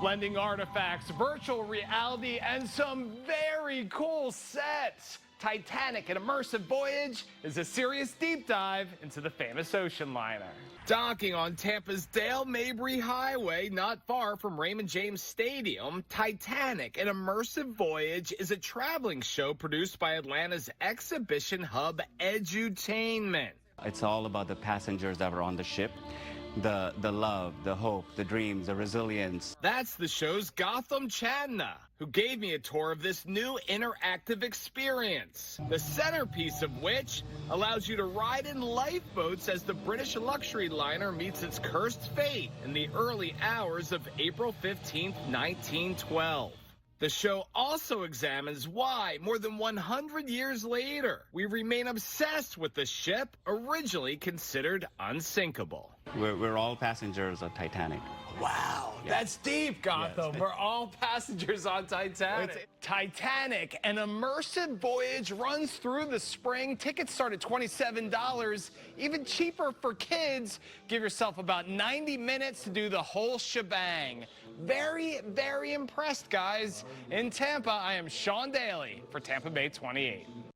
blending artifacts, virtual reality, and some very cool sets. Titanic, an immersive voyage, is a serious deep dive into the famous ocean liner. Docking on Tampa's Dale Mabry Highway, not far from Raymond James Stadium, Titanic, an immersive voyage, is a traveling show produced by Atlanta's exhibition hub Edutainment. It's all about the passengers that were on the ship. The love, the hope, the dreams, the resilience. That's the show's Gotham Chandna, who gave me a tour of this new interactive experience. The centerpiece of which allows you to ride in lifeboats as the British luxury liner meets its cursed fate in the early hours of April 15th, 1912. The show also examines why, more than 100 years later, we remain obsessed with the ship originally considered unsinkable. We're all passengers of Titanic. Wow, Yeah. that's deep, Gotham. Yes. We're all passengers on Titanic. Titanic, an immersive voyage, runs through the spring. Tickets start at $27, even cheaper for kids. Give yourself about 90 minutes to do the whole shebang. Very, very impressed, guys. In Tampa, I am Sean Daly for Tampa Bay 28.